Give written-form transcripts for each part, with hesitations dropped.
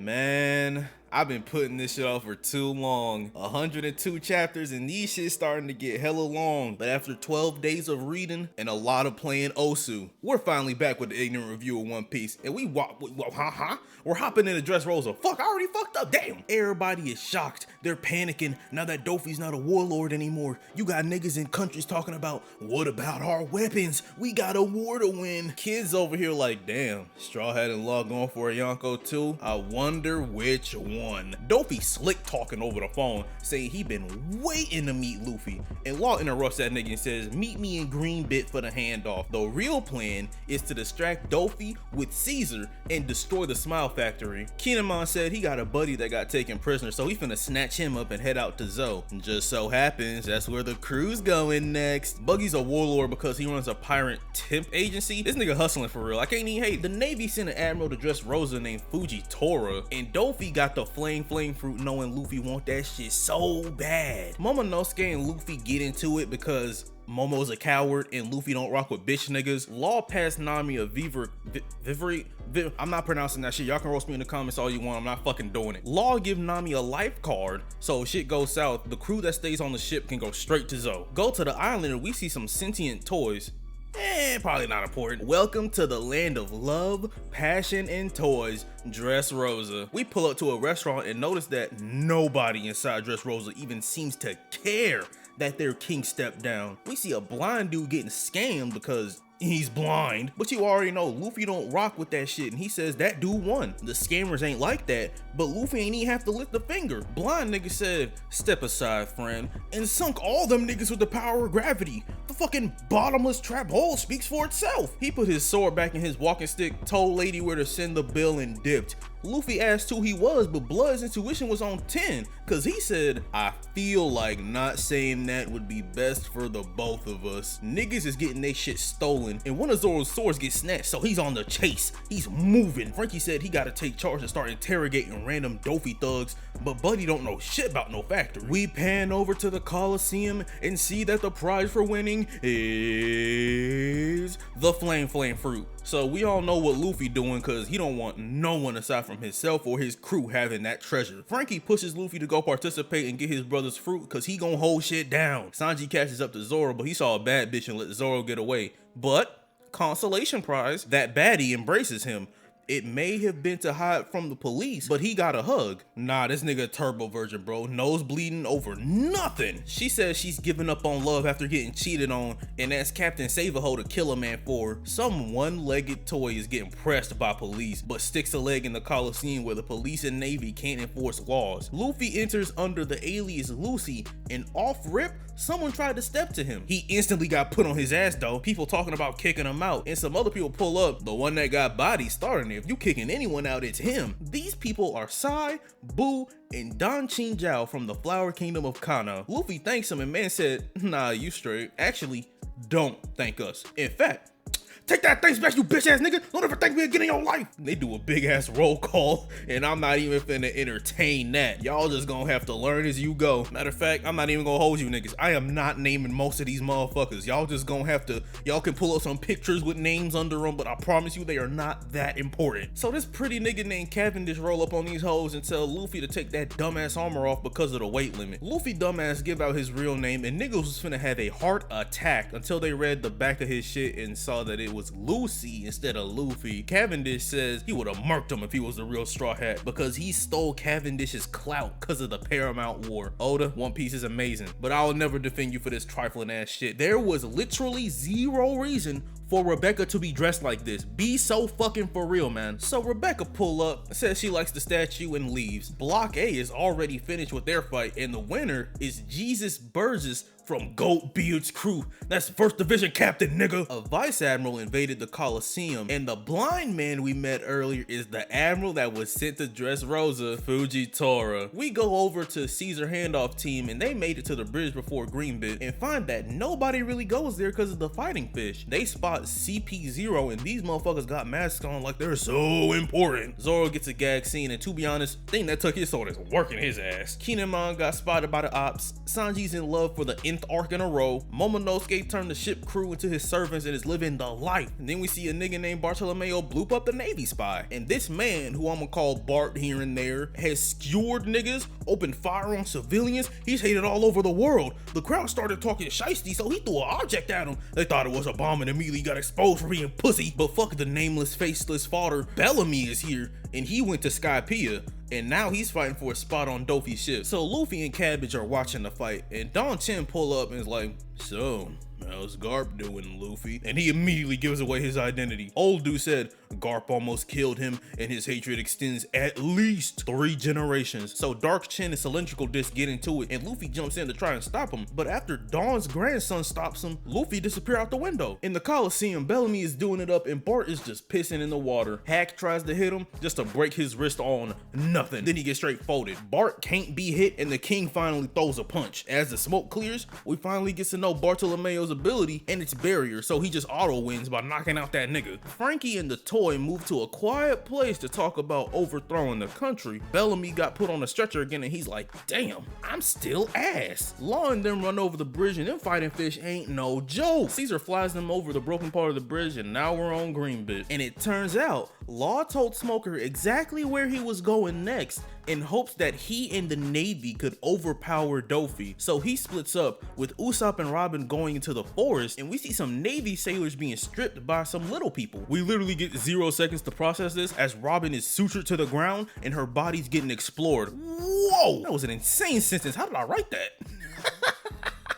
Man, I've been putting this shit off for too long. 102 chapters and these shit starting to get hella long. But after 12 days of reading and a lot of playing Osu, we're finally back with the ignorant review of One Piece. And we're hopping into Dressrosa. Fuck, I already fucked up, damn. Everybody is shocked. They're panicking now that Dofi's not a warlord anymore. You got niggas in countries talking about, what about our weapons? We got a war to win. Kids over here like, damn, Straw Hat and Law going for a Yonko too? I wonder which one. Dofi slick talking over the phone, saying he been waiting to meet Luffy, and Law interrupts that nigga and says, meet me in Green Bit for the handoff. The real plan is to distract Dofi with Caesar and destroy the Smile Factory. Kinemon said he got a buddy that got taken prisoner, so he finna snatch him up and head out to Zoe. And just so happens that's where the crew's going next. Buggy's a warlord because he runs a pirate temp agency. This nigga hustling for real. I can't even hate. The Navy sent an admiral to Dressrosa named Fujitora, and Dofi got the flame fruit knowing Luffy want that shit so bad. Momonosuke and Luffy get into it because Momo's a coward and Luffy don't rock with bitch niggas. Law passed Nami a I'm not pronouncing that shit. Y'all can roast me in the comments all you want. I'm not fucking doing it. Law give Nami a life card, so if shit goes south, the crew that stays on the ship can go straight to Zoe. Go to the island and we see some sentient toys. Probably not important. Welcome to the land of love, passion, and toys, Dressrosa. We pull up to a restaurant and notice that nobody inside Dressrosa even seems to care that their king stepped down. We see a blind dude getting scammed because he's blind, but you already know Luffy don't rock with that shit, and he says that dude won. The scammers ain't like that, but Luffy ain't even have to lift a finger. Blind nigga said, step aside, friend, and sunk all them niggas with the power of gravity. The fucking bottomless trap hole speaks for itself. He put his sword back in his walking stick, told lady where to send the bill, and dipped. Luffy asked who he was, but Blood's intuition was on 10, cause he said, I feel like not saying that would be best for the both of us. Niggas is getting they shit stolen, and one of Zoro's swords gets snatched, so he's on the chase. He's moving. Frankie said he gotta take charge and start interrogating random Dofi thugs, but Buddy don't know shit about no factory. We pan over to the Coliseum and see that the prize for winning is the flame fruit. So we all know what Luffy doing, cause he don't want no one aside from himself or his crew having that treasure. Frankie pushes Luffy to go participate and get his brother's fruit cause he gon' hold shit down. Sanji catches up to Zoro, but he saw a bad bitch and let Zoro get away. But consolation prize, that baddie embraces him. It may have been to hide from the police, but he got a hug. Nah, this nigga a turbo virgin, bro. Nose bleeding over nothing. She says she's giving up on love after getting cheated on and asks Captain Save-A-Ho to kill a man for her. Some one-legged toy is getting pressed by police, but sticks a leg in the Coliseum where the police and Navy can't enforce laws. Luffy enters under the alias Lucy, and off rip, someone tried to step to him. He instantly got put on his ass though. People talking about kicking him out, and some other people pull up. The one that got body starting it. If you kicking anyone out, it's him. These people are Sai, Boo, and Don Chinjiao from the Flower Kingdom of Kana. Luffy thanks him and man said, nah, you straight. Actually, don't thank us. In fact, take that thanks back, you bitch ass nigga. Don't ever thank me again in your life. They do a big ass roll call, and I'm not even finna entertain that. Y'all just gonna have to learn as you go. Matter of fact, I'm not even gonna hold you niggas. I am not naming most of these motherfuckers. Y'all just gonna have to, y'all can pull up some pictures with names under them, but I promise you they are not that important. So this pretty nigga named Cavendish roll up on these hoes and tell Luffy to take that dumbass armor off because of the weight limit. Luffy dumbass give out his real name, and niggas was finna have a heart attack until they read the back of his shit and saw that it was Lucy instead of Luffy. Cavendish says he would have murked him if he was the real Straw Hat because he stole Cavendish's clout because of the Paramount War. Oda, One Piece is amazing, but I'll never defend you for this trifling ass shit. There was literally zero reason for Rebecca to be dressed like this. Be so fucking for real, man. So Rebecca pull up, says she likes the statue, and leaves. Block A is already finished with their fight, and the winner is Jesus Burgess from Goatbeard's crew. That's 1st Division Captain, nigga. A Vice Admiral invaded the Coliseum, and the blind man we met earlier is the Admiral that was sent to Dressrosa, Fujitora. We go over to Caesar handoff team, and they made it to the bridge before Green Bit, and find that nobody really goes there because of the fighting fish. They spot squad CP0, and these motherfuckers got masks on like they're so important. Zoro gets a gag scene, and to be honest, thing that took his sword is working his ass. Kinemon got spotted by the ops. Sanji's in love for the nth arc in a row. Momonosuke turned the ship crew into his servants and is living the life. And then we see a nigga named Bartolomeo bloop up the Navy spy. And this man, who I'ma call Bart here and there, has skewered niggas, opened fire on civilians. He's hated all over the world. The crowd started talking shiesty, so he threw an object at him. They thought it was a bomb and immediately got exposed for being pussy. But fuck the nameless, faceless fodder. Bellamy is here, and he went to Skypiea, and now he's fighting for a spot on Dofi's ship. So Luffy and Cabbage are watching the fight, and Don Chen pull up and is like, so, how's Garp doing, Luffy? And he immediately gives away his identity. Old dude said, Garp almost killed him, and his hatred extends at least 3 generations. So Dark Chin and Cylindrical Disc get into it, and Luffy jumps in to try and stop him. But after Dawn's grandson stops him, Luffy disappears out the window. In the Coliseum, Bellamy is doing it up, and Bart is just pissing in the water. Hack tries to hit him just to break his wrist on nothing. Then he gets straight folded. Bart can't be hit, and the king finally throws a punch. As the smoke clears, we finally get to know Bartolomeo's ability and its barrier, so he just auto wins by knocking out that nigga. Frankie and the toy moved to a quiet place to talk about overthrowing the country. Bellamy got put on a stretcher again, and he's like, damn, I'm still ass. Law and them run over the bridge, and them fighting fish ain't no joke. Caesar flies them over the broken part of the bridge, and now we're on Green Bit. And it turns out Law told Smoker exactly where he was going next in hopes that he and the Navy could overpower Dofi. So he splits up with Usopp and Robin going into the forest, and we see some Navy sailors being stripped by some little people. We literally get 0 seconds to process this as Robin is sutured to the ground and her body's getting explored. Whoa, that was an insane sentence. How did I write that?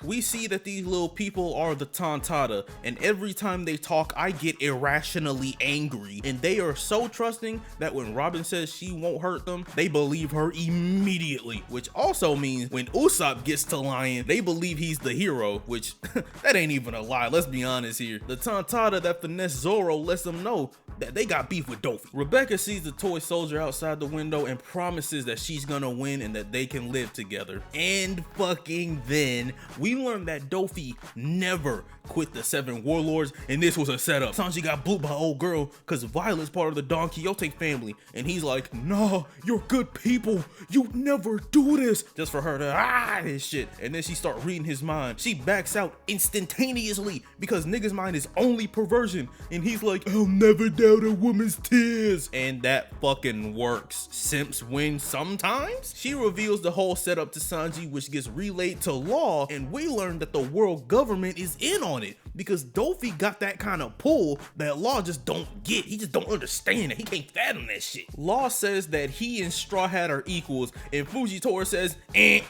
We see that these little people are the Tontata, and every time they talk, I get irrationally angry. And they are so trusting that when Robin says she won't hurt them, they believe her immediately. Which also means when Usopp gets to lying, they believe he's the hero, which that ain't even a lie, let's be honest here. The Tontata that finesse Zoro lets them know that they got beef with Dofi. Rebecca sees the toy soldier outside the window and promises that she's gonna win and that they can live together. And fucking then, we learned that Dofi never quit the 7 warlords, and this was a setup. Sanji got blooped by old girl because Violet's part of the Don Quixote family, and he's like, nah, you're good people, you never do this, just for her to his shit. And then she start reading his mind. She backs out instantaneously because niggas mind is only perversion, and he's like, I'll never doubt a woman's tears. And that fucking works. Simps win sometimes. She reveals the whole setup to Sanji, which gets relayed to Law, and we learn that the world government is in on it because Dofi got that kind of pull that Law just don't get. He just don't understand it. He can't fathom that shit. Law says that he and Straw Hat are equals, and Fujitora says,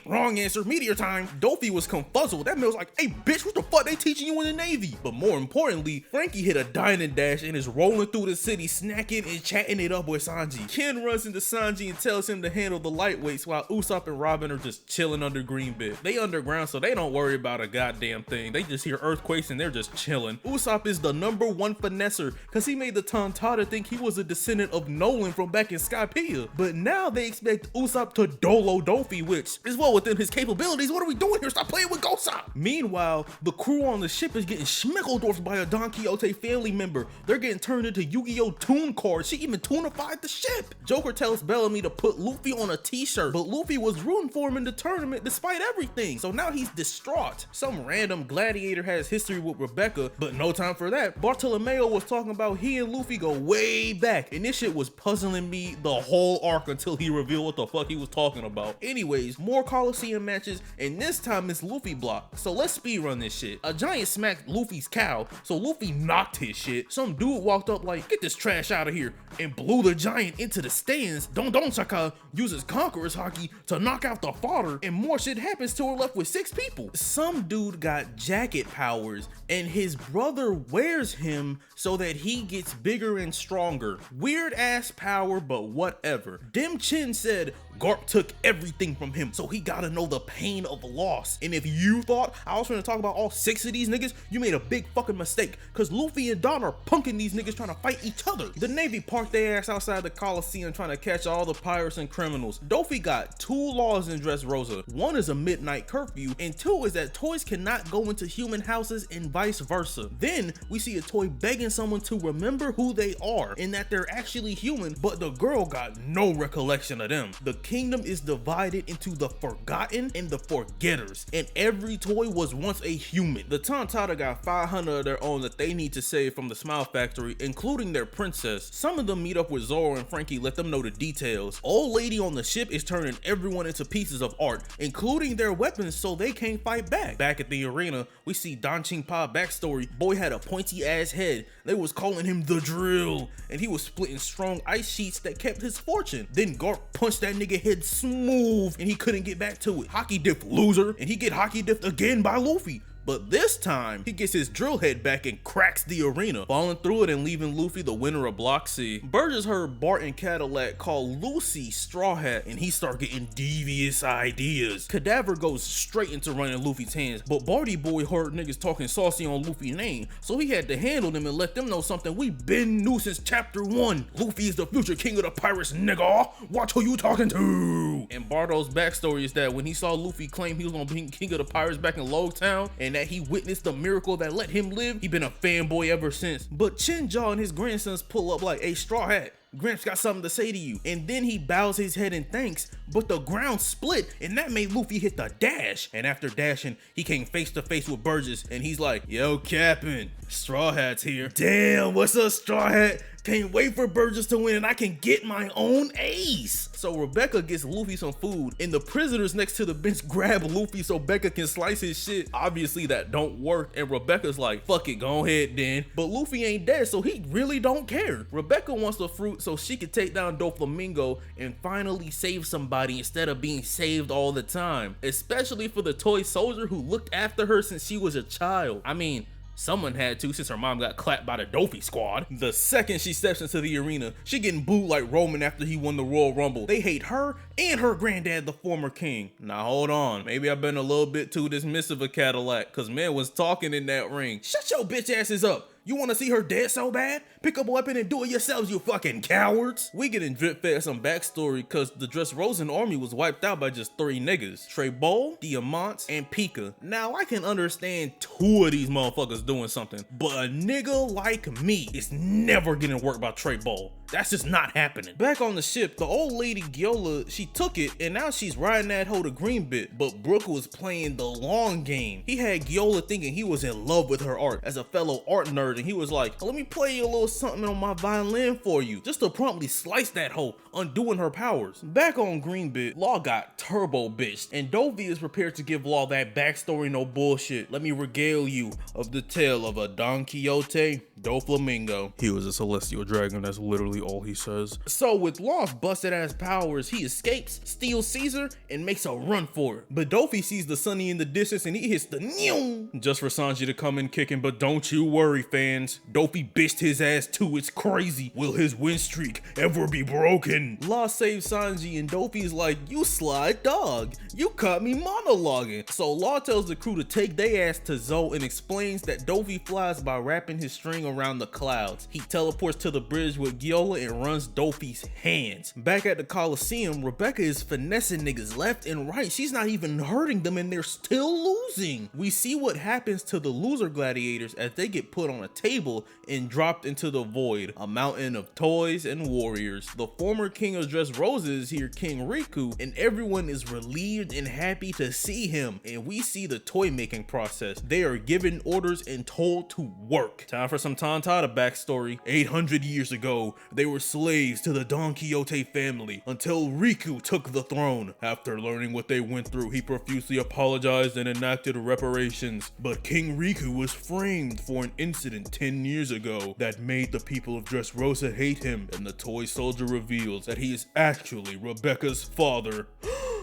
wrong answer, meteor time. Dofi was confuzzled. That man was like, hey bitch, what the fuck they teaching you in the Navy? But more importantly, Frankie hit a dining dash and is rolling through the city, snacking and chatting it up with Sanji. Ken runs into Sanji and tells him to handle the lightweights while Usopp and Robin are just chilling under Green Bit. They underground, so they don't worry about a goddamn thing. They just hear earthquakes and they're just chilling. Usopp is the #1 finesser because he made the Tontata think he was a descendant of Nolan from back in Skypiea. But now they expect Usopp to dolo Dofi, which is well within his capabilities. What are we doing here? Stop playing with Gosop. Meanwhile, the crew on the ship is getting schmickeldorfed by a Don Quixote family member. They're getting turned into Yu-Gi-Oh! Toon cards. She even toonified the ship. Joker tells Bellamy to put Luffy on a t-shirt, but Luffy was rooting for him in the tournament despite everything. So now he's distraught. Some random gladiator has history with Rebecca, but no time for that. Bartolomeo was talking about he and Luffy go way back, and this shit was puzzling me the whole arc until he revealed what the fuck he was talking about. Anyways, more Coliseum matches, and this time it's Luffy block. So let's speedrun this shit. A giant smacked Luffy's cow, so Luffy knocked his shit. Some dude walked up like, get this trash out of here, and blew the giant into the stands. Don Chaka uses Conqueror's Haki to knock out the fodder, and more shit happens to her left with 6 people. Some dude got jacket powers, and his brother wears him so that he gets bigger and stronger. Weird ass power, but whatever. Dim Chin said Garp took everything from him, so he gotta know the pain of loss. And if you thought I was gonna talk about all 6 of these niggas, you made a big fucking mistake, cause Luffy and Don are punking these niggas trying to fight each other. The Navy parked their ass outside the Coliseum trying to catch all the pirates and criminals. Dofi got 2 laws in Dressrosa. 1 is a midnight curfew, and 2 show is that toys cannot go into human houses and vice versa. Then we see a toy begging someone to remember who they are and that they're actually human, but the girl got no recollection of them. The kingdom is divided into the forgotten and the forgetters, and every toy was once a human. The Tontata got 500 of their own that they need to save from the Smile Factory, including their princess. Some of them meet up with Zoro and Frankie, let them know the details. Old lady on the ship is turning everyone into pieces of art, including their weapons, so they can't fight back. Back at the arena, we see Don Ching Pa backstory. Boy had a pointy ass head. They was calling him the drill, and he was splitting strong ice sheets that kept his fortune. Then Garp punched that nigga head smooth, and he couldn't get back to it. Hockey diff loser, and he get hockey diffed again by Luffy. But this time, he gets his drill head back and cracks the arena, falling through it and leaving Luffy the winner of Block C. Burgess heard Bart and Cadillac call Lucy Straw Hat, and he start getting devious ideas. Cadaver goes straight into running Luffy's hands, but Barty Boy heard niggas talking saucy on Luffy's name, so he had to handle them and let them know something we been knew since chapter 1. Luffy is the future king of the pirates, nigga. Watch who you talking to. And Bardo's backstory is that when he saw Luffy claim he was gonna be king of the pirates back in Logtown, and that he witnessed the miracle that let him live, he been a fanboy ever since. But Chinjaw and his grandsons pull up like, "Hey, Straw Hat, Gramps got something to say to you." And then he bows his head in thanks, but the ground split, and that made Luffy hit the dash. And after dashing, he came face to face with Burgess, and he's like, "Yo, Captain, Straw Hat's here." Damn, what's up, Straw Hat? Can't wait for Burgess to win and I can get my own ace. So Rebecca gets Luffy some food, and the prisoners next to the bench grab Luffy so Becca can slice his shit. Obviously that don't work, and Rebecca's like, "Fuck it, go ahead then." But Luffy ain't dead, so he really don't care. Rebecca wants the fruit so she can take down Doflamingo and finally save somebody instead of being saved all the time. Especially for the toy soldier who looked after her since she was a child. I mean, someone had to, since her mom got clapped by the Dofi squad. The second she steps into the arena, she getting booed like Roman after he won the Royal Rumble. They hate her and her granddad, the former king. Now hold on, maybe I've been a little bit too dismissive of Cadillac, cause man was talking in that ring. Shut your bitch asses up. You want to see her dead so bad? Pick up a weapon and do it yourselves, you fucking cowards. We getting drip fed some backstory cause the Dressrosa army was wiped out by just 3 niggas. Trey Bowl, Diamant, and Pika. Now I can understand 2 of these motherfuckers doing something, but a nigga like me is never getting worked by Trey Bowl. That's just not happening. Back on the ship, the old lady Gyola, she took it and now she's riding that hoe to Green Bit, but Brook was playing the long game. He had Gyola thinking he was in love with her art as a fellow art nerd, and he was like, "Let me play you a little something on my violin for you," just to promptly slice that hoe, undoing her powers. Back on Green Bit, Law got turbo bitched, and Dovey is prepared to give Law that backstory no bullshit. "Let me regale you of the tale of a Don Quixote, Doflamingo. He was a celestial dragon, that's literally all he says." So with Law's busted ass powers, he escapes, steals Caesar, and makes a run for it. But Dofy sees the Sunny in the distance and he hits the neon just for Sanji to come in kicking. But don't you worry, fans. Dofy bitched his ass too, it's crazy. Will his win streak ever be broken? Law saves Sanji and Dofy's like, "You sly dog, you caught me monologuing." So Law tells the crew to take their ass to Zoe and explains that Dofy flies by wrapping his string around the clouds. He teleports to the bridge with Gyola and runs Dofy's hands. Back at the Coliseum, Rebecca is finessing niggas left and right. She's not even hurting them and they're still losing. We see what happens to the loser gladiators as they get put on a table and dropped into the void, a mountain of toys and warriors. The former king of Dressrosa is here, King Riku, and everyone is relieved and happy to see him. And we see the toy making process. They are given orders and told to work. Time for some Tontata backstory. 800 years ago, they were slaves to the Don Quixote family until Riku took the throne. After learning what they went through, he profusely apologized and enacted reparations. But King Riku was framed for an incident 10 years ago that made the people of Dressrosa hate him, and the toy soldier reveals that he is actually Rebecca's father.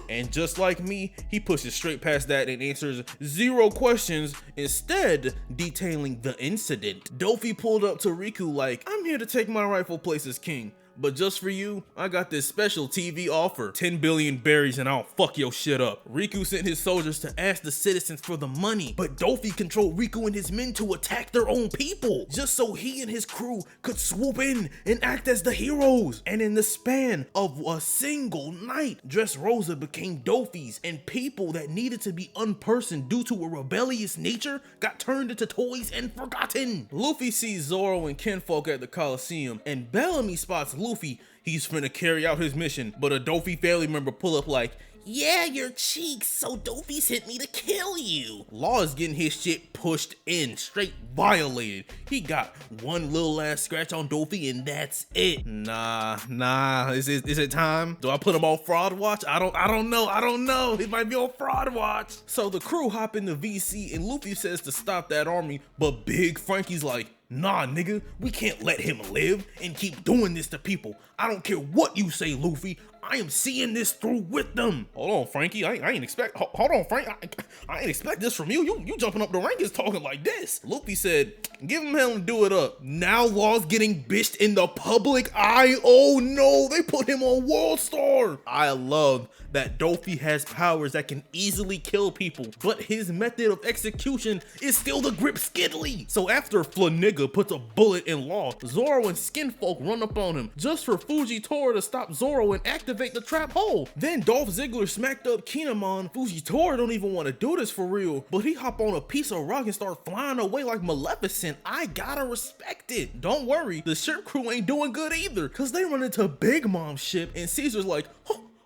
And just like me, he pushes straight past that and answers 0 questions, instead detailing the incident. Dofy pulled up to Riku like, "I'm here to take my rightful place as king, but just for you, I got this special TV offer. 10 billion berries and I'll fuck your shit up. Riku sent his soldiers to ask the citizens for the money, but Dofi controlled Riku and his men to attack their own people, just so he and his crew could swoop in and act as the heroes. And in the span of a single night, Dressrosa became Dofi's, and people that needed to be unpersoned due to a rebellious nature got turned into toys and forgotten. Luffy sees Zoro and kinfolk at the Coliseum, and Bellamy spots Luffy. He's finna carry out his mission, but a Dofi family member pull up like, "Yeah, your cheeks, so Dofi sent me to kill you." Law is getting his shit pushed in, straight violated. He got one little ass scratch on Dofi and that's it. Nah, is it time? Do I put him on fraud watch? I don't know. It might be on fraud watch. So the crew hop in the VC and Luffy says to stop that army, but Big Frankie's like, "Nah, nigga, we can't let him live and keep doing this to people. I don't care what you say, Luffy. I am seeing this through with them." Hold on, Frankie. I ain't expect. Hold on, Frank. I ain't expect this from you. You jumping up the rankings talking like this. Luffy said, "Give him hell and do it up." Now Law's getting bitched in the public eye. Oh no, they put him on World Star. I love that Dofi has powers that can easily kill people, but his method of execution is still the grip skidly. So after Flaniga puts a bullet in Law, Zoro and Skinfolk run up on him just for Fujitora to stop Zoro and activate the trap hole. Then Dolph Ziggler smacked up Kinemon. Fujitora don't even want to do this for real, but he hop on a piece of rock and start flying away like Maleficent. I gotta respect it. Don't worry, the ship crew ain't doing good either, cause they run into Big Mom's ship and Caesar's like,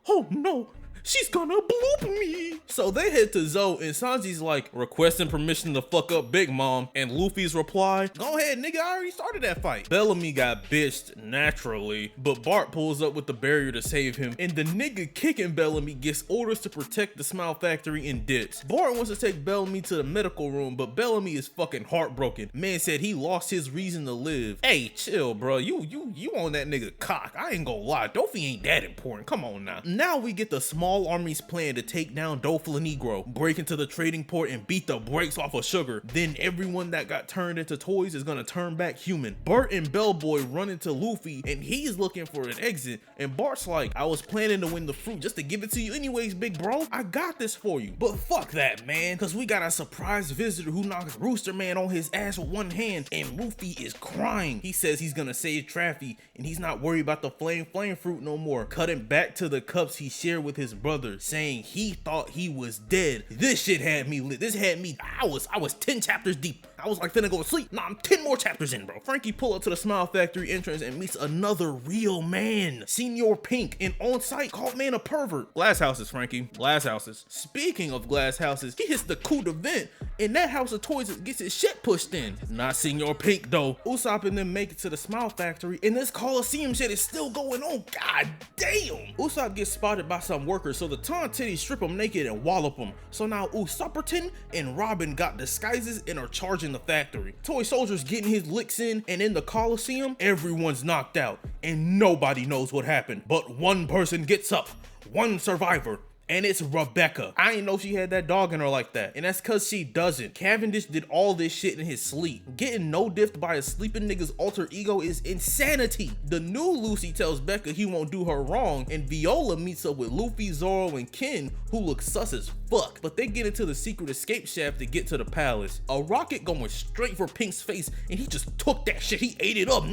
oh no, she's gonna bloop me. So they head to Zoe and Sanji's like requesting permission to fuck up Big Mom, and Luffy's reply, "Go ahead, nigga, I already started that fight." Bellamy got bitched naturally, but Bart pulls up with the barrier to save him, and the nigga kicking Bellamy gets orders to protect the Smile Factory and dips. Bart wants to take Bellamy to the medical room, but Bellamy is fucking heartbroken. Man said he lost his reason to live. Hey, chill, bro. You on that nigga cock. I ain't gonna lie, Dofi ain't that important. Come on now. Now we get the small army's plan to take down Doflamingo, break into the trading port and beat the brakes off of Sugar. Then everyone that got turned into toys is gonna turn back human. Bart and Bellboy run into Luffy and he's looking for an exit, and Bart's like, "I was planning to win the fruit just to give it to you anyways, big bro. I got this for you." But fuck that, man, cause we got a surprise visitor who knocks Rooster Man on his ass with one hand, and Luffy is crying. He says he's gonna save Traffy and he's not worried about the flame fruit no more. Cutting back to the cups he shared with his brother, saying he thought he was dead. This shit had me lit. This had me, I was 10 chapters deep. I was like finna go to sleep. Nah, I'm 10 more chapters in, bro. Frankie pull up to the Smile Factory entrance and meets another real man, Senior Pink, and on site called man a pervert. Glass houses, Frankie. Glass houses. Speaking of glass houses, he hits the coup de vent, and that house of toys gets his shit pushed in. Not Senior Pink though. Usopp and them make it to the Smile Factory, and this Coliseum shit is still going on. God damn. Usopp gets spotted by some workers, so the Taunt Titties strip him naked and wallop him. So now Usopperton and Robin got disguises and are charging the factory. Toy soldiers getting his licks in, and in the Coliseum, everyone's knocked out, and nobody knows what happened. But one person gets up, one survivor, and it's Rebecca. I didn't know she had that dog in her like that, and that's cause she doesn't. Cavendish did all this shit in his sleep. Getting no diffed by a sleeping nigga's alter ego is insanity. The new Lucy tells Becca he won't do her wrong, and Viola meets up with Luffy, Zoro, and Ken, who look sus as fuck. But they get into the secret escape shaft to get to the palace. A rocket going straight for Pink's face, and he just took that shit. He ate it up.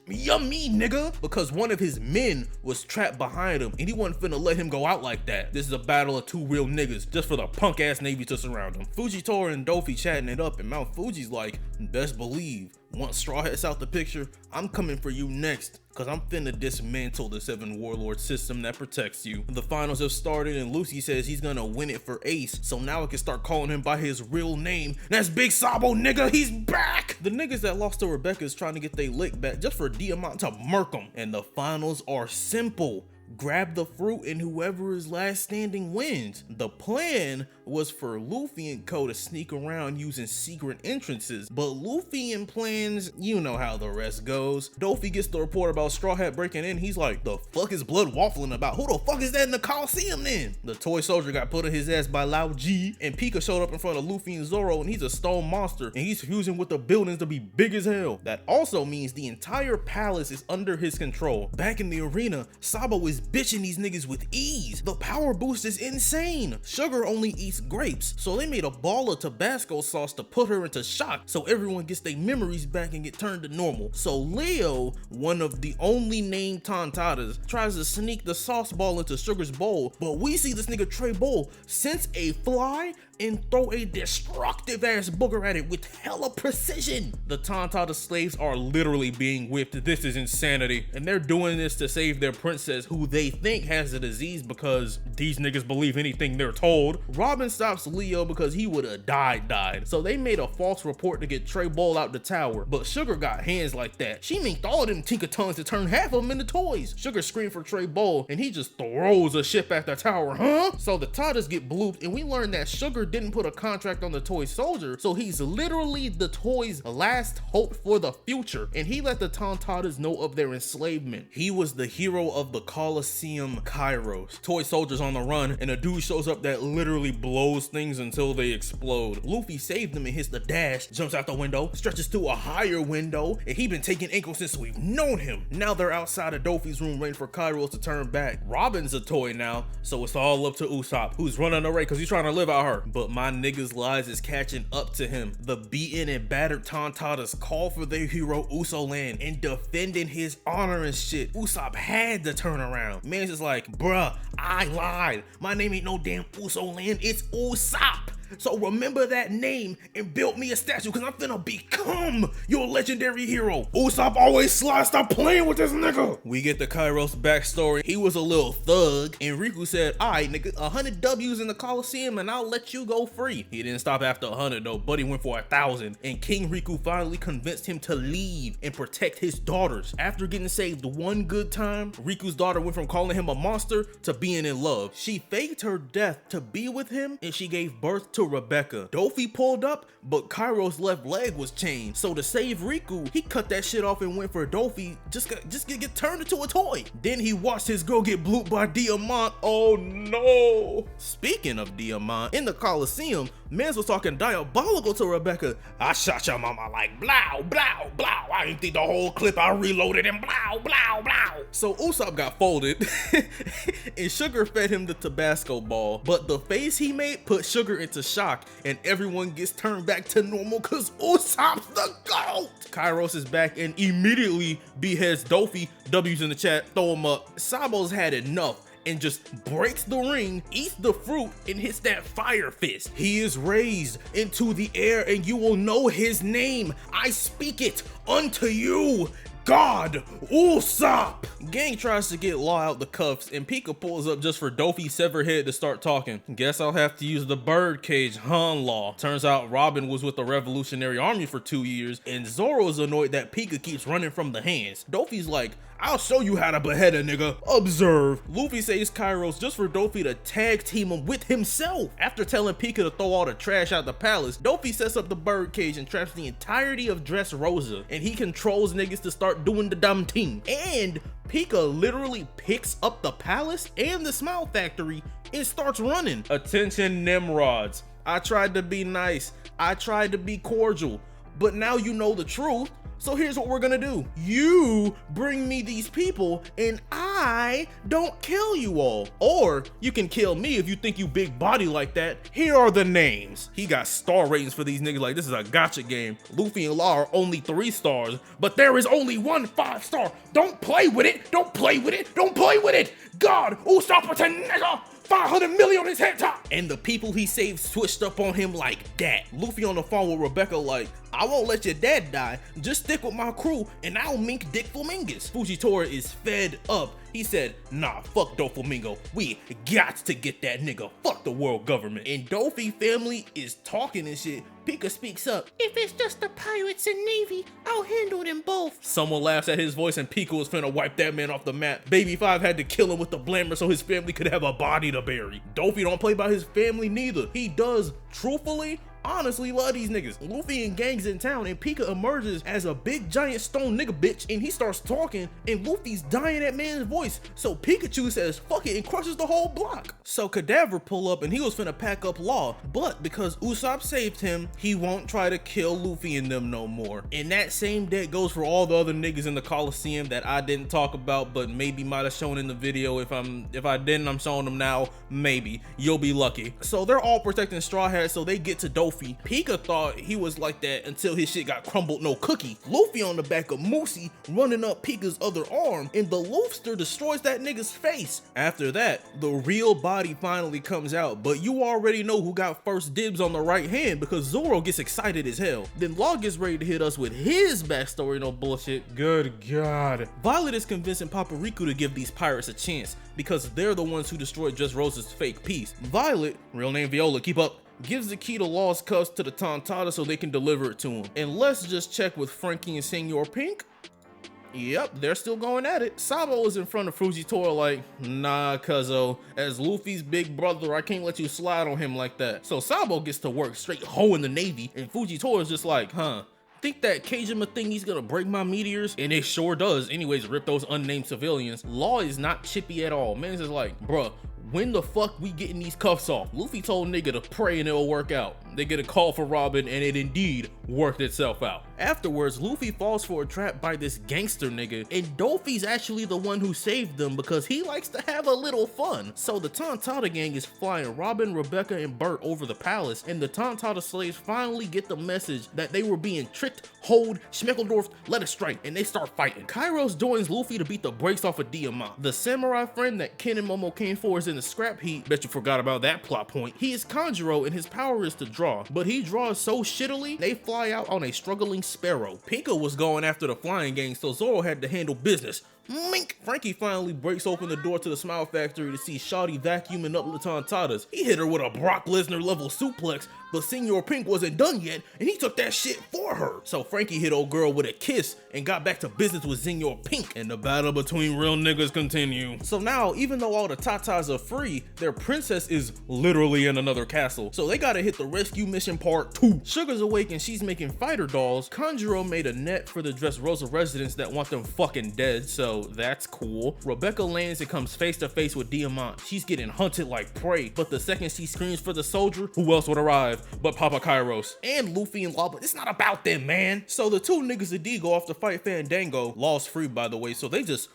Yummy, nigga. Because one of his men was trapped behind him and he wasn't finna let him go out like that. This is a battle of two real niggas just for the punk ass Navy to surround him. Fujitora and Dofi chatting it up, and Mount Fuji's like, "Best believe, once Straw Hat's out the picture, I'm coming for you next, cause I'm finna dismantle the 7 warlord system that protects you." The finals have started and Lucy says he's gonna win it for Ace, so now I can start calling him by his real name. That's Big Sabo, nigga, he's back! The niggas that lost to Rebecca is trying to get their lick back just for Diamant to murk them, and the finals are simple. grab the fruit, and whoever is last standing wins. The plan was for Luffy and Co to sneak around using secret entrances, but Luffy and plans, you know how the rest goes. Dofi gets the report about Straw Hat breaking in. He's like, the fuck is Blood waffling about? Who the fuck is that in the Coliseum then? The toy soldier got put on his ass by Lao G, and Pika showed up in front of Luffy and Zoro, and he's a stone monster, and he's fusing with the buildings to be big as hell. That also means the entire palace is under his control. Back in the arena, Sabo is bitching these niggas with ease. The power boost is insane. Sugar only eats grapes, so they made a ball of Tabasco sauce to put her into shock so everyone gets their memories back and get turned to normal. So Leo, one of the only named Tontatas, tries to sneak the sauce ball into Sugar's bowl, but we see this nigga Trey Bowl sense a fly and throw a destructive ass booger at it with hella precision. The Tontata slaves are literally being whipped. This is insanity. And they're doing this to save their princess, who they think has the disease because these niggas believe anything they're told. Robin stops Leo because he would have died. So they made a false report to get Trey Bowl out the tower, but Sugar got hands like that. She made all of them Tinker Tongues to turn half of them into toys. Sugar screamed for Trey Bowl and he just throws a ship at the tower, huh? So the Tatas get blooped, and we learn that Sugar didn't put a contract on the toy soldier, so he's literally the toy's last hope for the future, and he let the Tontatas know of their enslavement. He was the hero of the Coliseum Kairos. Toy soldiers on the run, and a dude shows up that literally blows things until they explode. Luffy saved them and hits the dash, jumps out the window, stretches to a higher window, and he been taking ankles since we've known him. Now they're outside of Dofi's room waiting for Kairos to turn back. Robin's a toy now, so it's all up to Usopp, who's running away because he's trying to live out her. But my niggas' lies is catching up to him. The beaten and battered Tontatas call for their hero Uso Land and defending his honor and shit. Usopp had to turn around. Man's just like, bruh, I lied. My name ain't no damn Uso Land, it's Usopp. So remember that name and build me a statue, because I'm finna become your legendary hero. Usopp always slides. Stop playing with this nigga. We get the Kairos backstory. He was a little thug, and Riku said, alright nigga, 100 W's in the Coliseum and I'll let you go free. He didn't stop after 100 though, but he went for 1,000. And King Riku finally convinced him to leave and protect his daughters. After getting saved one good time, Riku's daughter went from calling him a monster to being in love. She faked her death to be with him, and she gave birth to Rebecca. Dofi pulled up, but Kairos' left leg was chained. So to save Riku, he cut that shit off and went for Dofi, just get turned into a toy. Then he watched his girl get blooped by Diamant. Oh no. Speaking of Diamant, in the Coliseum, Mans was talking diabolical to Rebecca. I shot your mama like blow, blow, blow. I didn't think the whole clip. I reloaded and blow, blow, blow. So Usopp got folded and Sugar fed him the Tabasco ball, but the face he made put Sugar into shock, and everyone gets turned back to normal because Usopp's the GOAT. Kairos is back and immediately beheads Dofi. W's in the chat, throw him up. Sabo's had enough and just breaks the ring, eats the fruit, and hits that fire fist. He is raised into the air, and you will know his name. I speak it unto you, God, Usopp! Gang tries to get Law out the cuffs, and Pika pulls up just for Dofi's severed head to start talking. Guess I'll have to use the Birdcage, huh, Law? Turns out Robin was with the Revolutionary Army for 2 years, and Zoro's annoyed that Pika keeps running from the hands. Dofi's like, I'll show you how to behead a nigga. Observe. Luffy saves Kairos just for Dofi to tag team him with himself. After telling Pika to throw all the trash out the palace, Dofi sets up the Birdcage and traps the entirety of Dressrosa, and he controls niggas to start doing the dumb thing. And Pika literally picks up the palace and the Smile Factory and starts running. Attention Nimrods. I tried to be nice. I tried to be cordial. But now you know the truth. So here's what we're gonna do. You bring me these people and I don't kill you all. Or you can kill me if you think you big body like that. Here are the names. He got star ratings for these niggas like this is a gotcha game. Luffy and Law are only 3 stars, but there is only one 5-star. Don't play with it. Don't play with it. Don't play with it. God, Usopp is a nigga. 500 million on his head top. And the people he saved switched up on him like that. Luffy on the phone with Rebecca like, I won't let your dad die. Just stick with my crew and I'll mink Dick Flamingus. Fujitora is fed up. He said, nah, fuck Doflamingo. We got to get that nigga. Fuck the world government. And Dofi family is talking and shit. Pika speaks up. If it's just the pirates and navy, I'll handle them both. Someone laughs at his voice and Pika was finna wipe that man off the map. Baby 5 had to kill him with the blammer so his family could have a body to bury. Dofi don't play by his family neither. He does, truthfully, honestly love these niggas. Luffy and gangs in town and Pika emerges as a big giant stone nigga bitch and he starts talking and Luffy's dying at man's voice. So Pikachu says fuck it and crushes the whole block. So Cadaver pull up and he was finna pack up Law, but because Usopp saved him, he won't try to kill Luffy and them no more. And that same debt goes for all the other niggas in the Coliseum that I didn't talk about but maybe might have shown in the video. If I didn't, I'm showing them now. Maybe. You'll be lucky. So they're all protecting Straw Hat so they get to Dofi. Pika thought he was like that until his shit got crumbled no cookie. Luffy on the back of Moosey running up Pika's other arm and the Loofster destroys that nigga's face. After that, the real body finally comes out, but you already know who got first dibs on the right hand because Zoro gets excited as hell. Then Law gets ready to hit us with his backstory, no bullshit. Good God. Violet is convincing Papariku to give these pirates a chance because they're the ones who destroyed Dressrosa's fake piece. Violet, real name Viola, keep up, gives the key to Law's cuffs to the Tontata so they can deliver it to him. And let's just check with Frankie and Senor Pink. Yep, they're still going at it. Sabo is in front of Fujitora like, nah, cuzzo, as Luffy's big brother, I can't let you slide on him like that. So Sabo gets to work straight hoeing the Navy, and Fujitora is just like, huh, think that Kajima thingy's gonna break my meteors? And it sure does. Anyways, rip those unnamed civilians. Law is not chippy at all. Man's just like, bruh, when the fuck we getting these cuffs off? Luffy told nigga to pray and it'll work out. They get a call for Robin and it indeed worked itself out. Afterwards, Luffy falls for a trap by this gangster nigga and Dofi's actually the one who saved them because he likes to have a little fun. So the Tontata gang is flying Robin, Rebecca, and Bert over the palace and the Tontata slaves finally get the message that they were being tricked, holed, schmeckledorfed, led astray, and they start fighting. Kairos joins Luffy to beat the brakes off of Diamant. The samurai friend that Ken and Momo came for is in the scrap heap. Bet you forgot about that plot point. He is Kanjuro and his power is to draw, but he draws so shittily they fly out on a struggling Sparrow. Pika was going after the flying gang, so Zoro had to handle business. Mink! Frankie finally breaks open the door to the Smile Factory to see Shawty vacuuming up the Tontatas. He hit her with a Brock Lesnar level suplex, but Senor Pink wasn't done yet, and he took that shit for her. So Frankie hit old girl with a kiss and got back to business with Senor Pink, and the battle between real niggas continue. So now, even though all the Tatas are free, their princess is literally in another castle, so they gotta hit the rescue mission part 2. Sugar's awake and she's making fighter dolls. Kanjuro made a net for the Dressrosa residents that want them fucking dead, so that's cool. Rebecca lands and comes face to face with Diamant. She's getting hunted like prey, but the second she screams for the soldier, who else would arrive but Papa Kairos? And Luffy and Law, but it's not about them, man. So the two niggas at D go off to fight Fandango. Law's free, by the way, so they just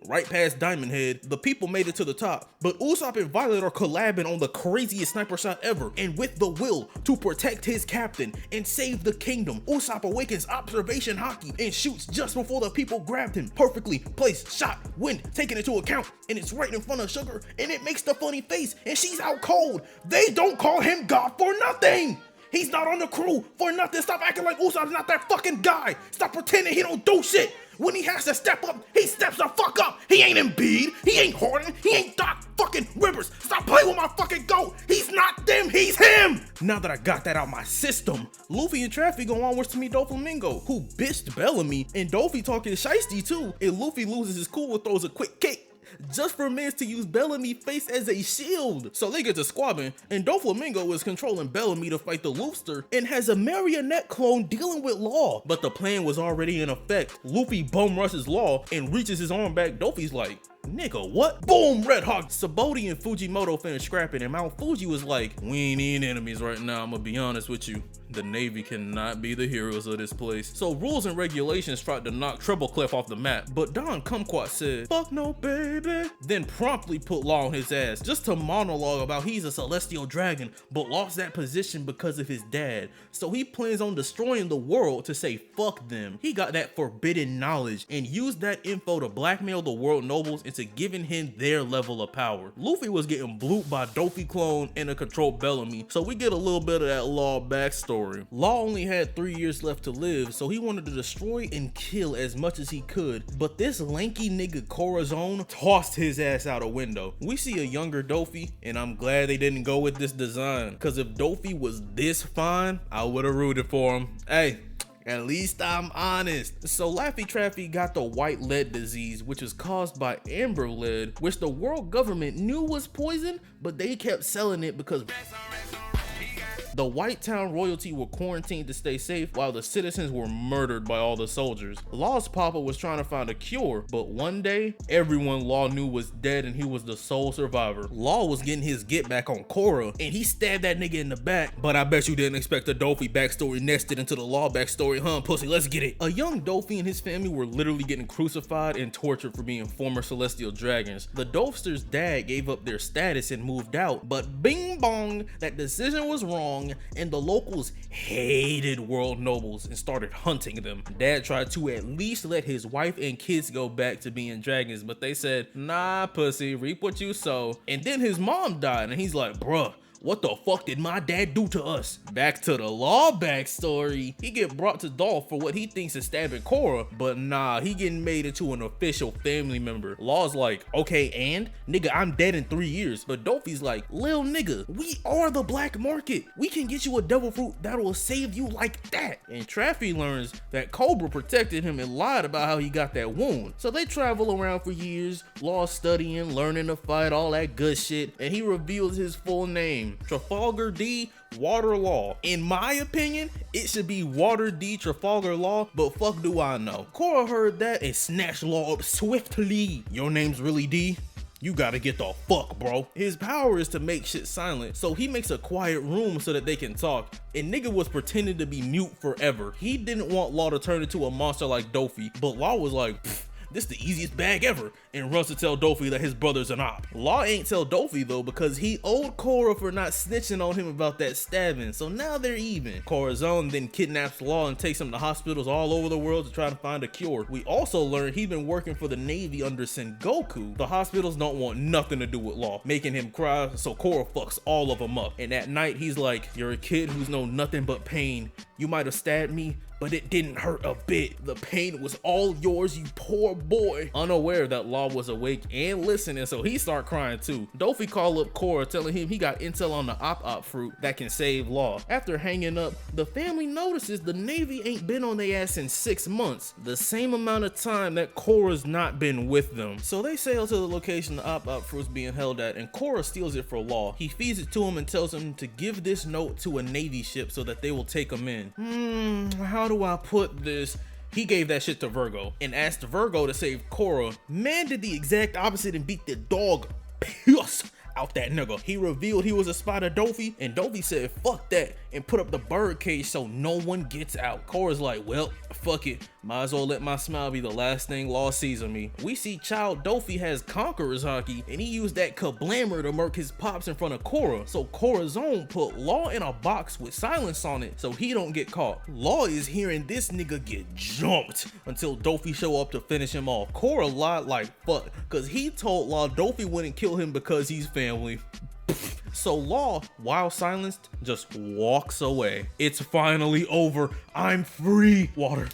right past Diamond Head. The people made it to the top, but Usopp and Violet are collabing on the craziest sniper shot ever, and with the will to protect his captain and save the kingdom, Usopp awakens observation hockey and shoots just before the people grabbed him. Perfectly placed shot, wind taken into account, and it's right in front of Sugar, and it makes the funny face, and she's out cold. They don't call him God for nothing. He's not on the crew for nothing. Stop acting like Usopp's not that fucking guy. Stop pretending he don't do shit. When he has to step up, he steps the fuck up. He ain't Embiid, he ain't Harden, he ain't Doc fucking Rivers. Stop playing with my fucking goat. He's not them, he's him. Now that I got that out my system, Luffy and Traffy go onwards to meet Doflamingo, who bitched Bellamy, and Dofi talking shiesty too, and Luffy loses his cool and throws a quick kick, just for Mins to use Bellamy's face as a shield. So they get to squabbing, and Doflamingo is controlling Bellamy to fight the Loofster and has a marionette clone dealing with Law. But the plan was already in effect. Luffy bum rushes Law and reaches his arm back. Dofi's like, nigga, what? Boom, Red Hawk. Saboti and Fujimoto finished scrapping, and Mount Fuji was like, we ain't need enemies right now, I'm gonna be honest with you. The Navy cannot be the heroes of this place. So rules and regulations tried to knock Treble Clef off the map, but Don Kumquat said, fuck no baby, then promptly put Law on his ass just to monologue about he's a celestial dragon, but lost that position because of his dad. So he plans on destroying the world to say fuck them. He got that forbidden knowledge and used that info to blackmail the world nobles into giving him their level of power. Luffy was getting blooped by Dofi clone and a controlled Bellamy, so we get a little bit of that Law backstory. story. Law only had 3 years left to live, so he wanted to destroy and kill as much as he could, but this lanky nigga Corazon tossed his ass out a window. We see a younger Dofi, and I'm glad they didn't go with this design, cause if Dofi was this fine, I would've rooted for him. Hey, at least I'm honest. So Laffy Traffy got the white lead disease, which is caused by amber lead, which the world government knew was poison, but they kept selling it because the White Town royalty were quarantined to stay safe while the citizens were murdered by all the soldiers. Law's papa was trying to find a cure, but one day, everyone Law knew was dead and he was the sole survivor. Law was getting his get back on Cora, and he stabbed that nigga in the back, but I bet you didn't expect the Dofi backstory nested into the Law backstory, huh, pussy? Let's get it. A young Dofi and his family were literally getting crucified and tortured for being former celestial dragons. The Dofster's dad gave up their status and moved out, but bing bong, that decision was wrong, and the locals hated world nobles and started hunting them. Dad tried to at least let his wife and kids go back to being dragons, but they said, nah pussy, reap what you sow. And then his mom died and he's like, bruh, what the fuck did my dad do to us? Back to the Law backstory. He get brought to Dolph for what he thinks is stabbing Cora, but nah, he getting made into an official family member. Law's like, okay, and? Nigga, I'm dead in 3 years. But Dolphy's like, lil nigga, we are the black market. We can get you a devil fruit that will save you like that. And Traffy learns that Cobra protected him and lied about how he got that wound. So they travel around for years, Law studying, learning to fight, all that good shit, and he reveals his full name. Trafalgar D. Water Law. In my opinion, it should be Water D. Trafalgar Law, but fuck do I know. Cora heard that and snatched Law up swiftly. Your name's really D? You gotta get the fuck, bro. His power is to make shit silent, so he makes a quiet room so that they can talk. And nigga was pretending to be mute forever. He didn't want Law to turn into a monster like Dofi, but Law was like, this the easiest bag ever, and runs to tell Dofi that his brother's an op. Law ain't tell Dofi though because he owed Cora for not snitching on him about that stabbing, so now they're even. Corazon then kidnaps Law and takes him to hospitals all over the world to try to find a cure. We also learn he's been working for the Navy under Sengoku. The hospitals don't want nothing to do with Law, making him cry, so Cora fucks all of them up. And at night he's like, you're a kid who's known nothing but pain. You might have stabbed me, but it didn't hurt a bit. The pain was all yours, you poor boy. Unaware that Law was awake and listening, so he start crying too. Dofi call up Cora, telling him he got intel on the op fruit that can save Law. After hanging up, the family notices the Navy ain't been on their ass in 6 months, the same amount of time that Cora's not been with them. So they sail to the location the op fruit's being held at, and Cora steals it for Law. He feeds it to him and tells him to give this note to a Navy ship so that they will take him in. How do I put this? He gave that shit to Virgo and asked Virgo to save Cora. Man did the exact opposite and beat the dog piss out that nigga. He revealed he was a spy to Dofi, and Dofi said fuck that and put up the birdcage so no one gets out. Cora's like, well, fuck it, might as well let my smile be the last thing Law sees of me. We see Child Dofi has Conqueror's Hockey, and he used that kablammer to murk his pops in front of Cora. So Corazon put Law in a box with silence on it so he don't get caught. Law is hearing this nigga get jumped until Dofi show up to finish him off. Cora lied like fuck, cause he told Law Dofi wouldn't kill him because he's family. So Law, while silenced, just walks away. It's finally over. I'm free. Water.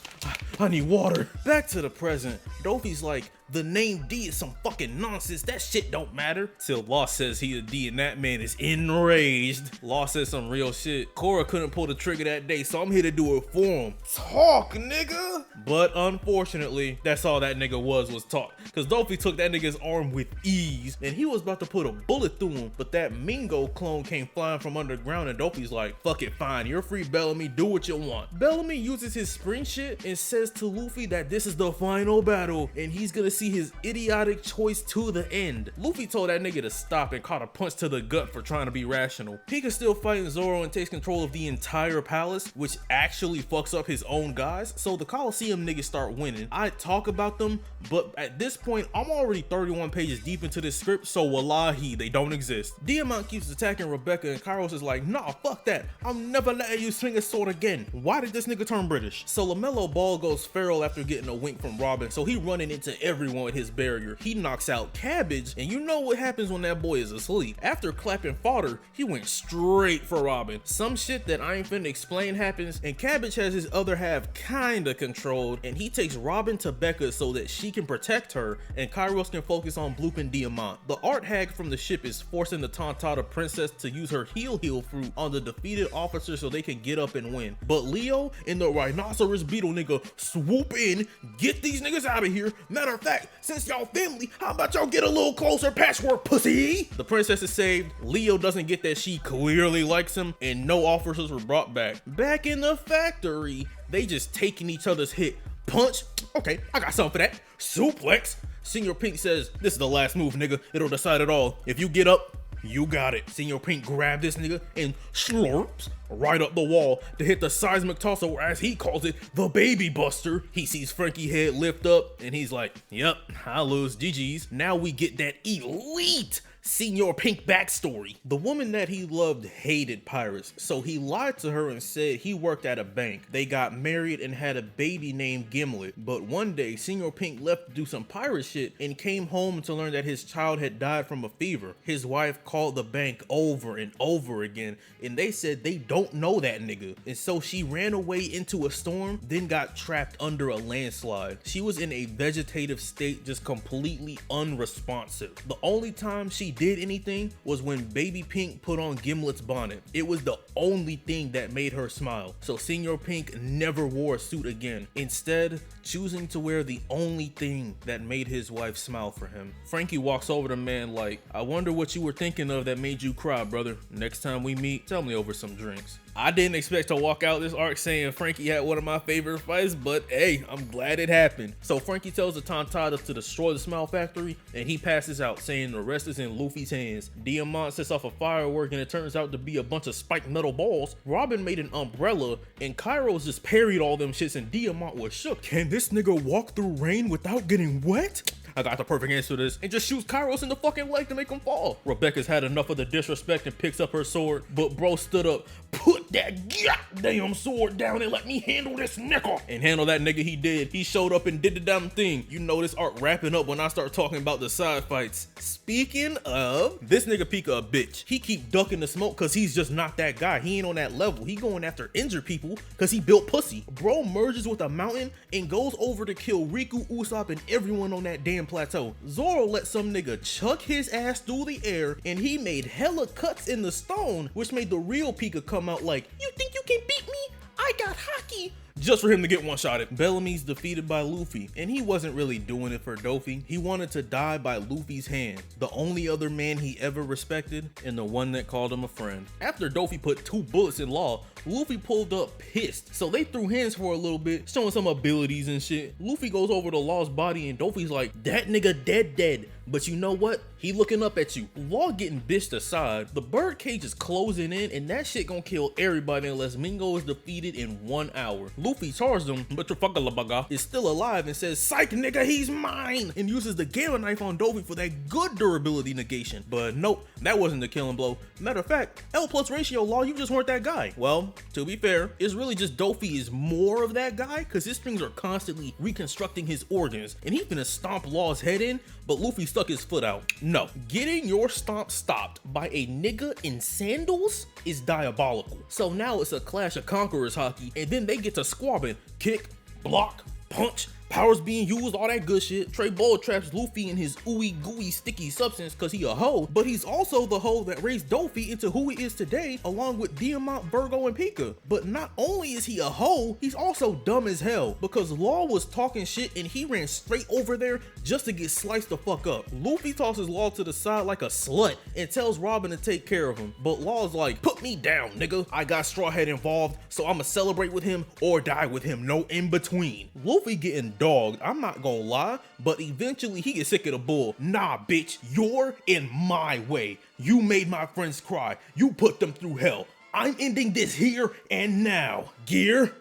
I need water. Back to the present. Dofi's like, the name D is some fucking nonsense. That shit don't matter. Till Law says he a D and that man is enraged. Law says some real shit. Cora couldn't pull the trigger that day, so I'm here to do it for him. Talk, nigga. But unfortunately, that's all that nigga was talk. Cause Dofi took that nigga's arm with ease and he was about to put a bullet through him, but that Mingo clone came flying from underground and Dofi's like, fuck it, fine, you're free Bellamy, do what you want. Bellamy uses his spring shit and says to Luffy that this is the final battle and he's gonna see his idiotic choice to the end. Luffy told that nigga to stop and caught a punch to the gut for trying to be rational. He can still fight Zoro and takes control of the entire palace, which actually fucks up his own guys, so the Coliseum niggas start winning. I talk about them, but at this point, I'm already 31 pages deep into this script, so wallahi, they don't exist. Diamant keeps attacking Rebecca and Kairos is like, nah, fuck that. I'm never letting you swing a sword again. Why did this nigga turn British? So LaMelo Ball goes feral after getting a wink from Robin, so he running into everyone everyone with his barrier. He knocks out Cabbage, and you know what happens when that boy is asleep. After clapping fodder, he went straight for Robin. Some shit that I ain't finna explain happens, and Cabbage has his other half kinda controlled, and he takes Robin to Becca so that she can protect her, and Kairos can focus on Bloop and Diamant. The art hag from the ship is forcing the Tontata princess to use her heal fruit on the defeated officer so they can get up and win. But Leo and the rhinoceros beetle nigga swoop in, get these niggas out of here. Matter of fact, since y'all family, how about y'all get a little closer, patchwork pussy? The princess is saved. Leo doesn't get that she clearly likes him, and no officers were brought back. Back in the factory, they just taking each other's hit. Punch, okay, I got something for that. Suplex. Senior Pink says, this is the last move, nigga. It'll decide it all. If you get up, you got it. Senior Pink grabbed this nigga and slurps right up the wall to hit the seismic toss, or as he calls it, the baby buster. He sees Frankie head lift up and he's like, yep, I lose, GG's. Now we get that elite Senior Pink backstory. The woman that he loved hated pirates, so he lied to her and said he worked at a bank. They got married and had a baby named Gimlet, but one day Senior Pink left to do some pirate shit and came home to learn that his child had died from a fever. His wife called the bank over and over again, and they said they don't know that nigga, and so she ran away into a storm, then got trapped under a landslide. She was in a vegetative state, just completely unresponsive. The only time she did anything was when Baby Pink put on Gimlet's bonnet. It was the only thing that made her smile. So Senior Pink never wore a suit again, instead choosing to wear the only thing that made his wife smile for him. Frankie walks over to the man like, I wonder what you were thinking of that made you cry, brother. Next time we meet, tell me over some drinks. I didn't expect to walk out this arc saying Frankie had one of my favorite fights, but hey, I'm glad it happened. So Frankie tells the Tontatas to destroy the Smile Factory, and he passes out saying the rest is in Luffy's hands. Diamant sets off a firework and it turns out to be a bunch of spiked metal balls. Robin made an umbrella and Kairos just parried all them shits and Diamant was shook. Can this nigga walk through rain without getting wet? I got the perfect answer to this, and just shoots Kairos in the fucking leg to make him fall. Rebecca's had enough of the disrespect and picks up her sword, but bro stood up, put that goddamn sword down and let me handle this nigga. And handle that nigga he did. He showed up and did the damn thing. You know this arc wrapping up when I start talking about the side fights. Speaking of, this nigga Pika a bitch. He keep ducking the smoke cause he's just not that guy. He ain't on that level. He going after injured people cause he built pussy. Bro merges with a mountain and goes over to kill Riku, Usopp, and everyone on that damn plateau. Zoro let some nigga chuck his ass through the air and he made hella cuts in the stone, which made the real Pika come out like, you think you can beat me? I got hockey. Just for him to get one-shotted. Bellamy's defeated by Luffy, and he wasn't really doing it for Dofi. He wanted to die by Luffy's hand, the only other man he ever respected, and the one that called him a friend. After Dofi put 2 bullets in Law, Luffy pulled up pissed, so they threw hands for a little bit, showing some abilities and shit. Luffy goes over to Law's body, and Dofi's like, that nigga dead. But you know what? He looking up at you. Law getting bitched aside, the Birdcage is closing in, and that shit gonna kill everybody unless Mingo is defeated in 1 hour. Luffy charged him, but your fucking labaga is still alive and says, psych nigga, he's mine, and uses the Gamma Knife on Dofi for that good durability negation. But nope, that wasn't the killing blow. Matter of fact, L plus ratio Law, you just weren't that guy. Well, to be fair, it's really just Dofi is more of that guy because his strings are constantly reconstructing his organs, and he finna stomp Law's head in, but Luffy stuck his foot out. No, getting your stomp stopped by a nigga in sandals is diabolical. So now it's a Clash of Conquerors hockey, and then they get to squabbing, kick, block, punch, powers being used, all that good shit. Trey Bull traps Luffy in his ooey gooey sticky substance cause he a hoe, but he's also the hoe that raised Dofi into who he is today, along with Diamant, Virgo, and Pika. But not only is he a hoe, he's also dumb as hell because Law was talking shit and he ran straight over there just to get sliced the fuck up. Luffy tosses Law to the side like a slut and tells Robin to take care of him, but Law's like, put me down, nigga. I got Straw Hat involved, so I'ma celebrate with him or die with him, no in between. Luffy getting dogged, I'm not gonna lie, but eventually he gets sick of the bull. Nah, bitch, you're in my way. You made my friends cry. You put them through hell. I'm ending this here and now. Gear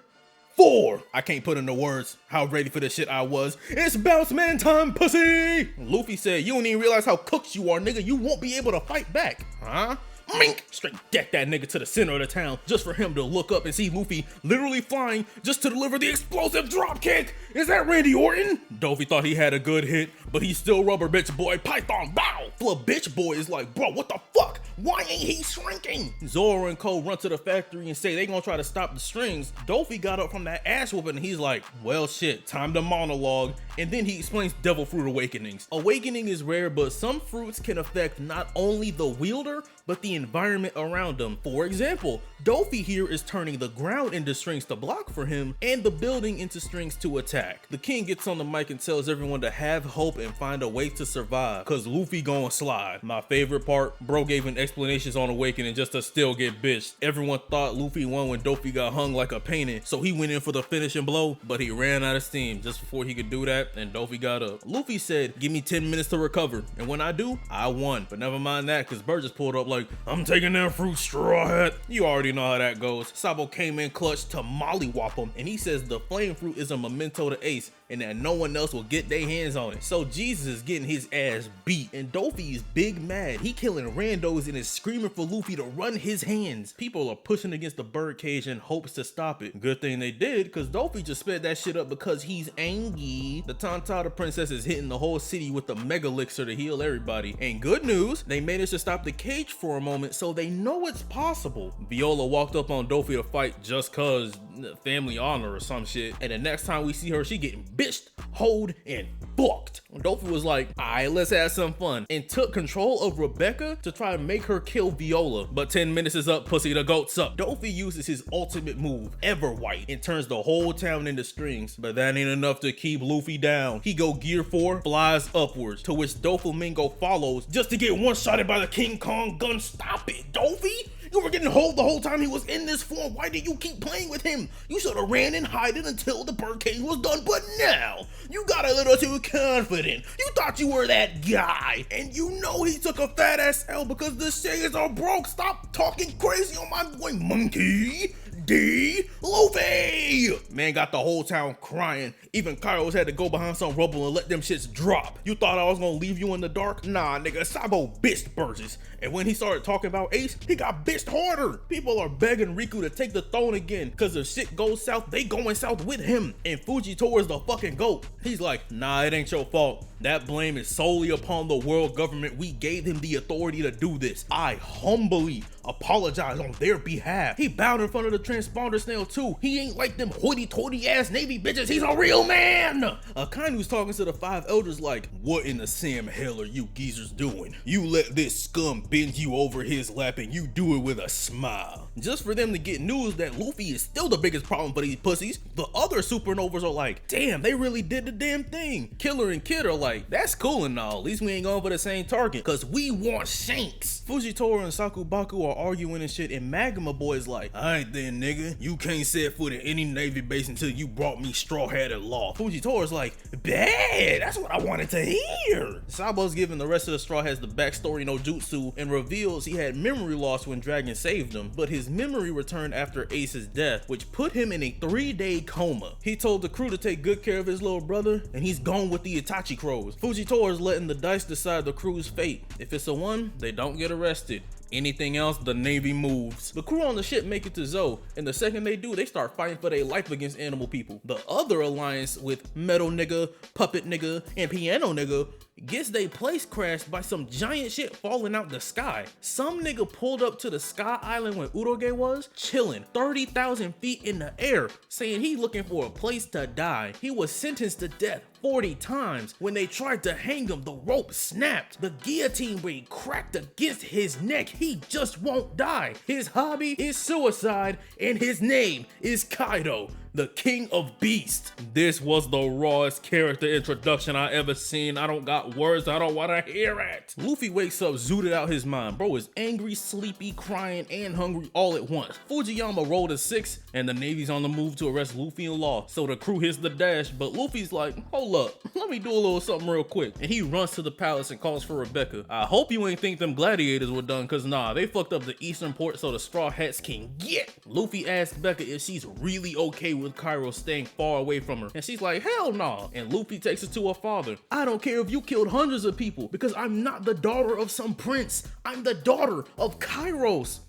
4. I can't put into words how ready for this shit I was. It's bounce man time, pussy! Luffy said, you don't even realize how cooked you are, nigga. You won't be able to fight back. Huh? mink, straight deck that nigga to the center of the town just for him to look up and see Luffy literally flying just to deliver the explosive drop kick. Is that Randy Orton? Dofi thought he had a good hit, but he still rubber bitch boy. Python bow. Fla bitch boy is like, bro, what the fuck? Why ain't he shrinking? Zoro and Co run to the factory and say they gonna try to stop the strings. Dofi got up from that ass whooping and he's like, well shit, time to monologue. And then he explains devil fruit awakenings. Awakening is rare, but some fruits can affect not only the wielder, but the environment around them. For example, Dofi here is turning the ground into strings to block for him and the building into strings to attack. The king gets on the mic and tells everyone to have hope and find a way to survive, cause Luffy gon' slide. My favorite part, bro gave an explanations on awakening just to still get bitched. Everyone thought Luffy won when Dofi got hung like a painting, so he went in for the finishing blow, but he ran out of steam just before he could do that, and Dofi got up. Luffy said, give me 10 minutes to recover, and when I do, I won. But never mind that, cause Bird just pulled up like, I'm taking that fruit, straw hat. You already know how that goes. Sabo came in clutch to mollywop him, and he says the flame fruit is a memento to Ace, and that no one else will get their hands on it. So Jesus is getting his ass beat, and Dofi is big mad. He killing randos and is screaming for Luffy to run his hands. People are pushing against the Birdcage in hopes to stop it. Good thing they did, because Dofi just sped that shit up because he's angry. The Tontata princess is hitting the whole city with the mega elixir to heal everybody. And good news, they managed to stop the cage for a moment, so they know it's possible. Viola walked up on Dofi to fight just cause family honor or some shit, and the next time we see her, she getting bitched, hoed, and fucked. Dofi was like, alright, let's have some fun, and took control of Rebecca to try to make her kill Viola. But 10 minutes is up, pussy, the goat's up. Dofi uses his ultimate move, Ever White, and turns the whole town into strings, but that ain't enough to keep Luffy down. He go gear 4, flies upwards, to which Doflamingo follows just to get one-shotted by the King Kong gun. Stop it, Dofi! You were getting hold the whole time he was in this form. Why did you keep playing with him? You should have ran and hid it until the Birdcage was done, but now you got a little too confident. You thought you were that guy, and you know he took a fat ass L because the shades are broke. Stop talking crazy on my boy Monkey D. Luffy! Man got the whole town crying. Even Kairos had to go behind some rubble and let them shits drop. You thought I was gonna leave you in the dark? Nah, nigga, Sabo bitched Burgess. And when he started talking about Ace, he got bitched harder. People are begging Riku to take the throne again, cause if shit goes south, they going south with him. And Fujitora is the fucking GOAT. He's like, nah, it ain't your fault. That blame is solely upon the world government. We gave him the authority to do this. I humbly apologize on their behalf. He bowed in front of the transponder snail too. He ain't like them hoity-toity ass Navy bitches. He's a real man. Akainu's talking to the 5 elders like, what in the Sam hell are you geezers doing? You let this scum bend you over his lap and you do it with a smile. Just for them to get news that Luffy is still the biggest problem for these pussies. The other supernovas are like, damn, they really did the damn thing. Killer and Kid are like, that's cool and all. At least we ain't going for the same target, cause we want Shanks. Fujitora and Sakubaku are arguing and shit, and Magma Boy's like, alright then nigga, you can't set foot in any Navy base until you brought me Straw Hat at law. Fujitora's like, bad, that's what I wanted to hear. Sabo's giving the rest of the Straw Hats the backstory no jutsu and reveals he had memory loss when Dragon saved him, but his memory returned after Ace's death, which put him in a 3-day coma. He told the crew to take good care of his little brother, and he's gone with the Itachi Crows. Fujitora is letting the dice decide the crew's fate. If it's a 1, they don't get arrested. Anything else, the Navy moves. The crew on the ship make it to Zou, and the second they do, they start fighting for their life against animal people. The other alliance with Metal Nigga, Puppet Nigga, and Piano Nigga gets they place crashed by some giant shit falling out the sky. Some nigga pulled up to the Sky Island when Uroge was, chilling 30,000 feet in the air, saying he looking for a place to die. He was sentenced to death 40 times. When they tried to hang him, the rope snapped. The guillotine blade cracked against his neck. He just won't die. His hobby is suicide, and his name is Kaido, the King of Beasts. This was the rawest character introduction I ever seen. I don't got words, I don't wanna hear it. Luffy wakes up zooted out his mind. Bro is angry, sleepy, crying, and hungry all at once. Fujiyama rolled a 6, and the Navy's on the move to arrest Luffy in law. So the crew hits the dash, but Luffy's like, hold hold up, let me do a little something real quick. And he runs to the palace and calls for Rebecca. I hope you ain't think them gladiators were done, cause nah, they fucked up the eastern port so the Straw Hats can get. Luffy asks Becca if she's really okay with Kairos staying far away from her, and she's like, hell nah. And Luffy takes her to her father. I don't care if you killed hundreds of people, because I'm not the daughter of some prince. I'm the daughter of Kairos.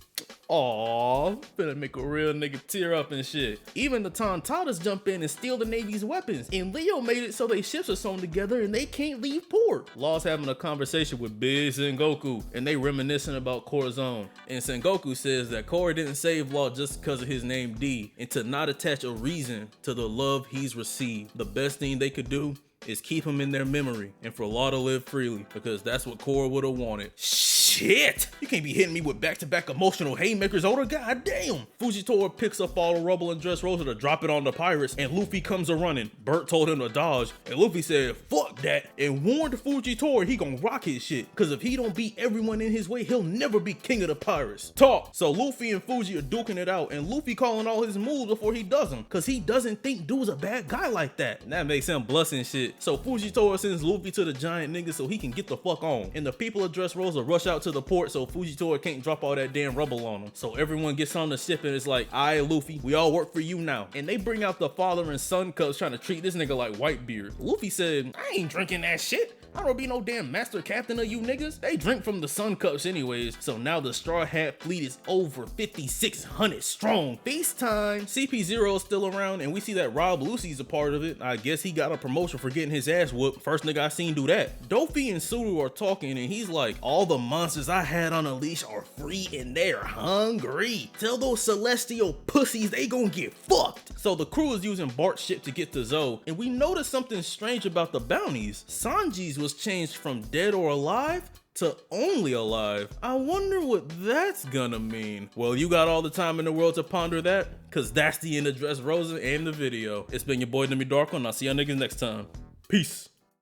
Aww, finna make a real nigga tear up and shit. Even the Tontatas jump in and steal the Navy's weapons, and Leo made it so they ships are sewn together and they can't leave port. Law's having a conversation with Big Sengoku, and they reminiscing about Corazon. And Sengoku says that Korra didn't save Law just because of his name D, and to not attach a reason to the love he's received. The best thing they could do is keep him in their memory and for Law to live freely, because that's what Korra would have wanted. Shit! You can't be hitting me with back-to-back emotional haymakers, Oda. Goddamn! Fujitora picks up all the rubble and Dressrosa to drop it on the pirates, and Luffy comes a-running. Bert told him to dodge, and Luffy said, fuck that, and warned Fujitora he gon' rock his shit, cause if he don't beat everyone in his way, he'll never be king of the pirates. Talk! So Luffy and Fuji are duking it out, and Luffy calling all his moves before he does them, cause he doesn't think dude's a bad guy like that. And that makes him blushing shit. So Fujitora sends Luffy to the giant nigga so he can get the fuck on, and the people of Dressrosa rush out to the port so Fujitora can't drop all that damn rubble on him. So everyone gets on the ship and it's like, alright Luffy, we all work for you now. And they bring out the father and son cups trying to treat this nigga like Whitebeard. Luffy said, I ain't drinking that shit. I don't be no damn master captain of you niggas. They drink from the sun cups anyways. So now the Straw Hat fleet is over 5,600 strong. Feast time. CP0 is still around and we see that Rob Lucy's a part of it. I guess he got a promotion for getting his ass whooped. First nigga I seen do that. Dofi and Suru are talking and he's like, all the monsters I had on a leash are free and they're hungry. Tell those celestial pussies they gon' get fucked. So the crew is using Bart's ship to get to Zoe, and we notice something strange about the bounties. Sanji's was changed from dead or alive to only alive. I wonder what that's gonna mean. Well, you got all the time in the world to ponder that, cause that's the end of Dressrosa and the video. It's been your boy Demi Darko, and I'll see y'all niggas next time. Peace.